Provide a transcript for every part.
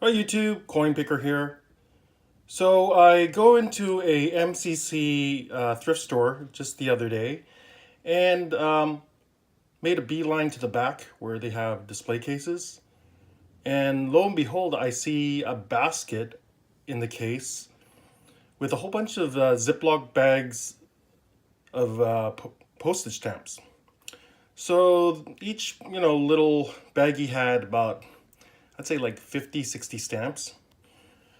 Hi YouTube, Coinpicker here. So I go into a MCC thrift store just the other day and made a beeline to the back where they have display cases. And lo and behold, I see a basket in the case with a whole bunch of Ziploc bags of postage stamps. So each, little baggie had about, I'd say like 50, 60 stamps.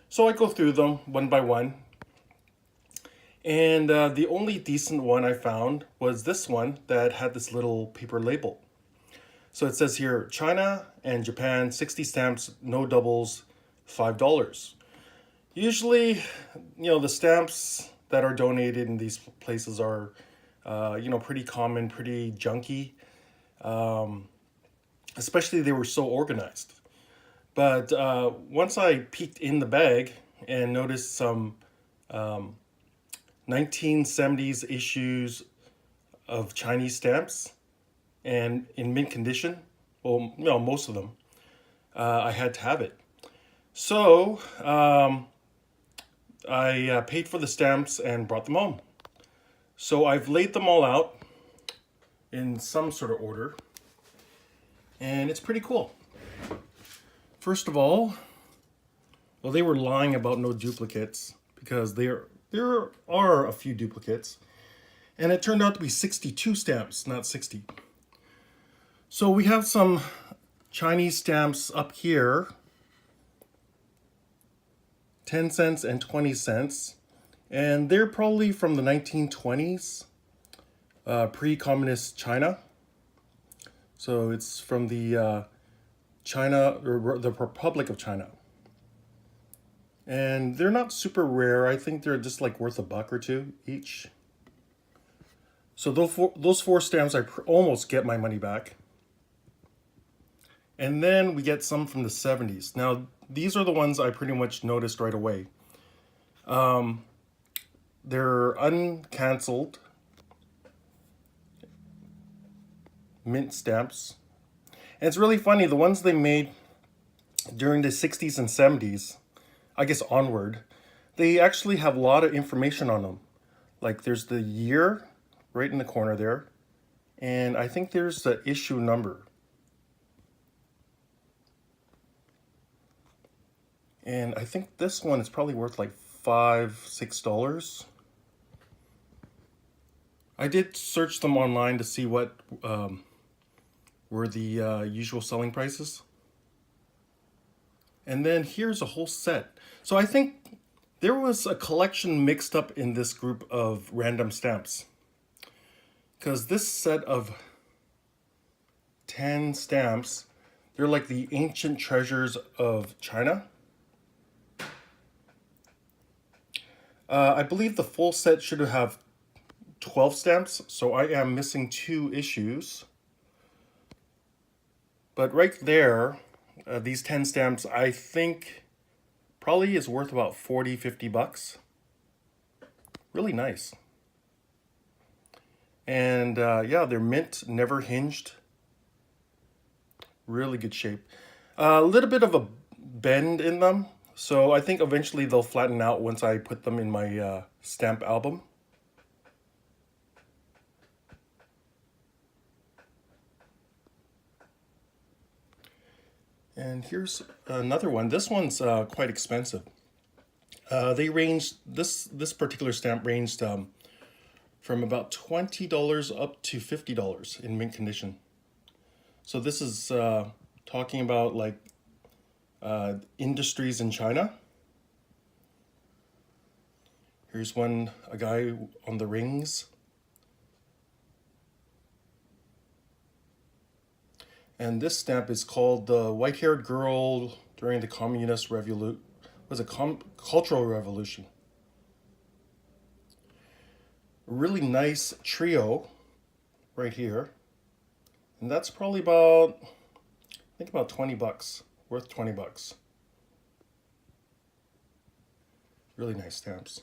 So I go through them one by one. And the only decent one I found was this one that had this little paper label. So it says here China and Japan, 60 stamps, no doubles, $5. Usually, the stamps that are donated in these places are, pretty common, pretty junky. Especially they were so organized. But once I peeked in the bag and noticed some 1970s issues of Chinese stamps and in mint condition, well, most of them, I had to have it. So I paid for the stamps and brought them home. So I've laid them all out in some sort of order, and it's pretty cool. First of all, well, they were lying about no duplicates because there are a few duplicates, and it turned out to be 62 stamps, not 60. So we have some Chinese stamps up here, 10 cents and 20 cents, and they're probably from the 1920s, pre-communist China. So it's from the China, or the Republic of China. And they're not super rare. I think they're just like worth $1 or $2 each. So those four stamps, I almost get my money back. And then we get some from the 70s. Now, these are the ones I pretty much noticed right away. They're uncanceled mint stamps. And it's really funny, the ones they made during the 60s and 70s, I guess onward, they actually have a lot of information on them. Like there's the year right in the corner there, and I think there's the issue number. And I think this one is probably worth like $5, $6. I did search them online to see what were the usual selling prices. And then here's a whole set. So I think there was a collection mixed up in this group of random stamps. Because this set of 10 stamps, they're like the ancient treasures of China. I believe the full set should have 12 stamps, so I am missing 2 issues. But right there, these 10 stamps, I think probably is worth about 40, 50 bucks. Really nice. And yeah, they're mint, never hinged. Really good shape. A little bit of a bend in them. So I think eventually they'll flatten out once I put them in my stamp album. And here's another one. This one's quite expensive. They ranged, this particular stamp ranged from about $20 up to $50 in mint condition. So this is talking about like industries in China. Here's one, a guy on the rings. And this stamp is called the white-haired girl during the communist revolution. Was it cultural revolution? A really nice trio right here. And that's probably about, I think about 20 bucks, worth 20 bucks. Really nice stamps.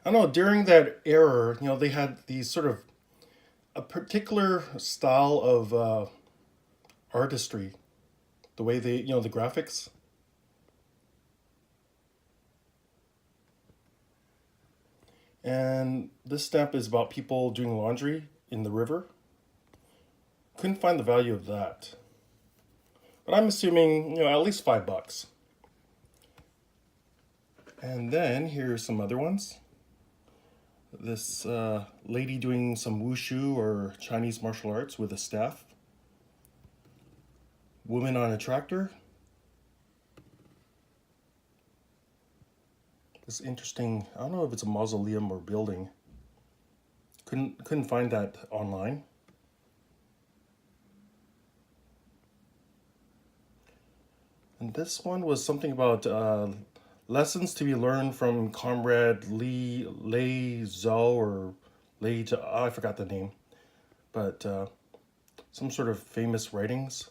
I don't know, during that era, they had these sort of a particular style of artistry, the way they, the graphics. And this stamp is about people doing laundry in the river. Couldn't find the value of that. But I'm assuming, at least $5. And then here's some other ones. This lady doing some wushu or Chinese martial arts with a staff. Woman on a tractor. This interesting, I don't know if it's a mausoleum or building. Couldn't find that online. And this one was something about lessons to be learned from Comrade Lei Zhao or Lei Zhao, I forgot the name. But some sort of famous writings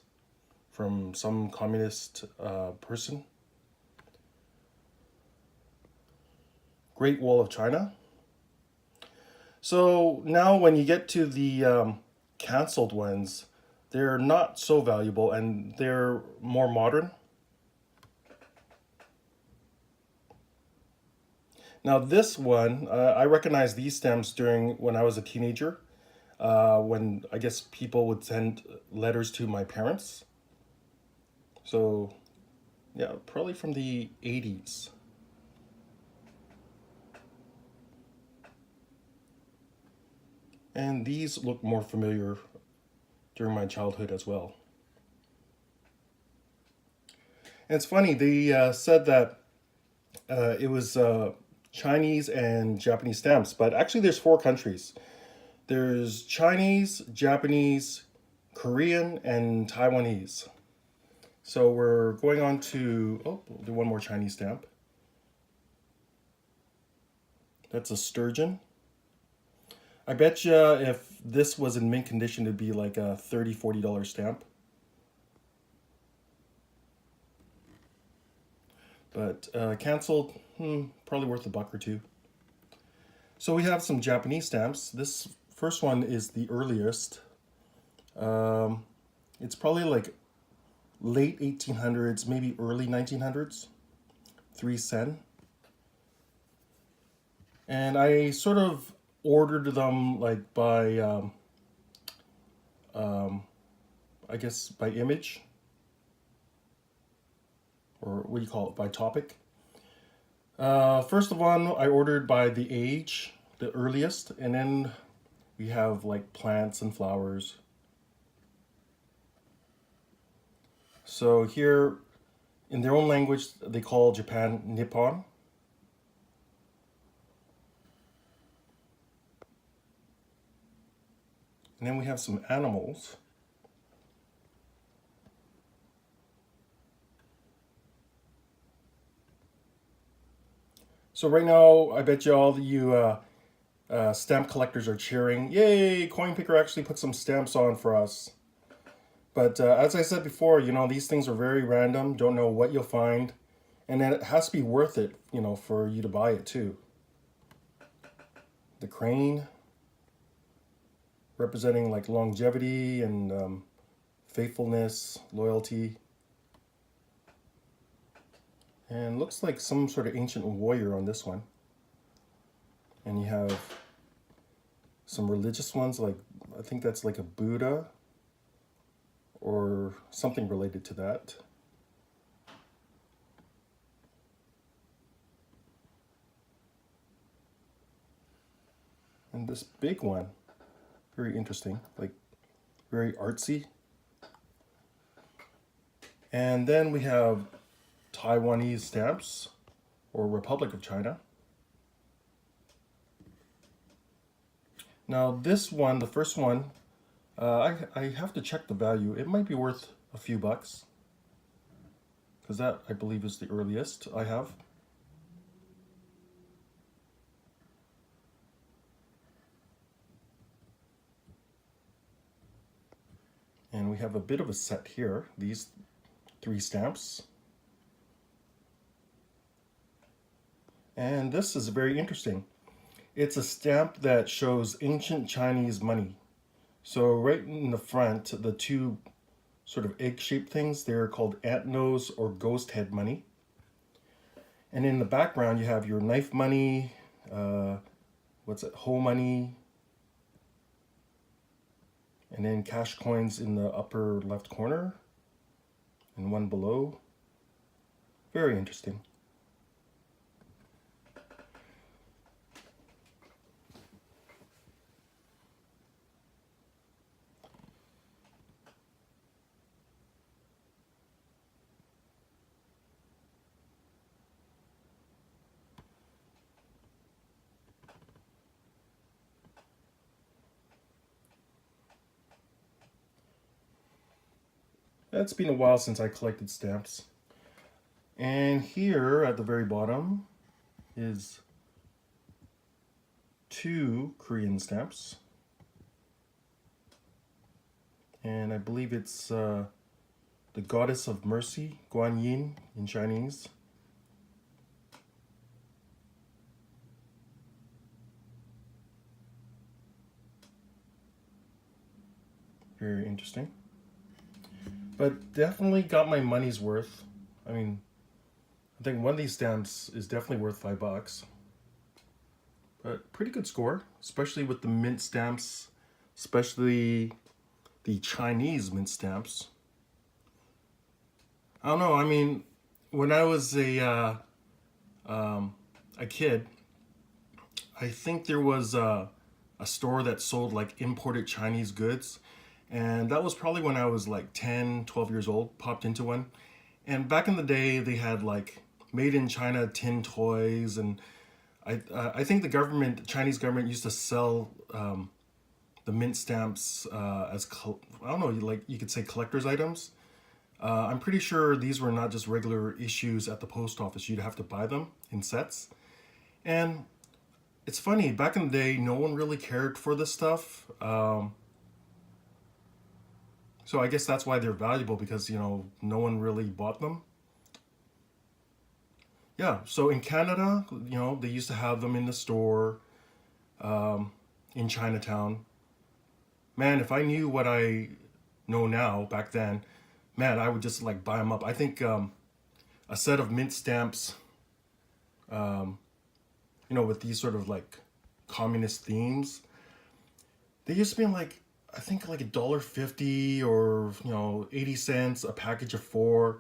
from some communist person. Great Wall of China. So now when you get to the canceled ones, they're not so valuable and they're more modern. Now this one, I recognized these stamps during when I was a teenager, when I guess people would send letters to my parents. So yeah, probably from the 80s. And these look more familiar during my childhood as well. And it's funny, they said that it was Chinese and Japanese stamps, but actually there's 4 countries. There's Chinese, Japanese, Korean, and Taiwanese. So we're going on to, we'll do one more Chinese stamp. That's a sturgeon. I bet you if this was in mint condition, it'd be like a $30, $40 stamp. But canceled, probably worth $1 or $2. So we have some Japanese stamps. This first one is the earliest. It's probably like late 1800s, maybe early 1900s. 3 sen. And I sort of ordered them like by, I guess by image. Or what do you call it, by topic. First of all, I ordered by the age, the earliest, and then we have like plants and flowers. So here, in their own language, they call Japan Nippon. And then we have some animals. So right now, I bet you all you stamp collectors are cheering. Yay, Coinpicker actually put some stamps on for us. But as I said before, these things are very random. Don't know what you'll find. And then it has to be worth it, for you to buy it too. The crane, representing like longevity and faithfulness, loyalty. And looks like some sort of ancient warrior on this one. And you have some religious ones, like I think that's like a Buddha or something related to that. And this big one, very interesting, like very artsy. And then we have Taiwanese stamps, or Republic of China. Now this one, the first one, I have to check the value. It might be worth a few bucks, because that, I believe, is the earliest I have. And we have a bit of a set here, these 3 stamps. And this is very interesting. It's a stamp that shows ancient Chinese money. So right in the front, the 2 sort of egg-shaped things, they're called ant nose or ghost head money. And in the background, you have your knife money, what's it, whole money, and then cash coins in the upper left corner, and one below. Very interesting. It's been a while since I collected stamps. And here at the very bottom is 2 Korean stamps. And I believe it's the Goddess of Mercy, Guan Yin in Chinese. Very interesting. But definitely got my money's worth. I mean, I think one of these stamps is definitely worth $5. But pretty good score, especially with the mint stamps, especially the Chinese mint stamps. I don't know, I mean, when I was a kid, I think there was a store that sold like imported Chinese goods. And that was probably when I was like 10, 12 years old, popped into one. And back in the day, they had like made in China tin toys. And I think the Chinese government used to sell the mint stamps as, I don't know, like you could say collector's items. I'm pretty sure these were not just regular issues at the post office. You'd have to buy them in sets. And it's funny, back in the day, no one really cared for this stuff. So I guess that's why they're valuable, because, you know, no one really bought them. Yeah, so in Canada, you know, they used to have them in the store in Chinatown. Man, if I knew what I know now back then, man, I would just like buy them up. I think a set of mint stamps, you know, with these sort of like communist themes, they used to be like, I think like $1.50 or, you know, 80 cents a package of 4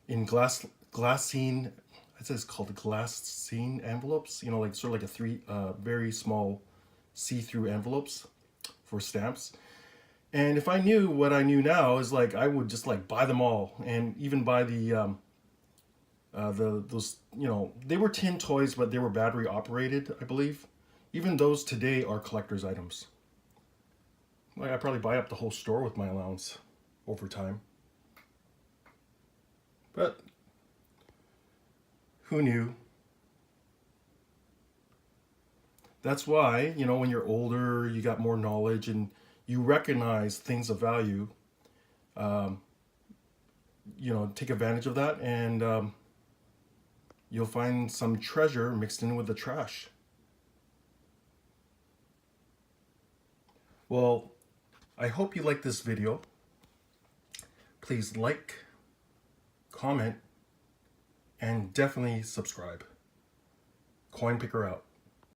in glassine. It says called the glassine envelopes. You know, like sort of like a 3 very small see-through envelopes for stamps. And if I knew what I knew now, is like I would just like buy them all, and even buy the those, you know, they were tin toys, but they were battery operated, I believe. Even those today are collector's items. Like, I'd probably buy up the whole store with my allowance over time. But who knew? That's why, you know, when you're older, you got more knowledge and you recognize things of value. You know, take advantage of that, and you'll find some treasure mixed in with the trash. Well, I hope you like this video. Please like, comment, and definitely subscribe. Coinpicker out.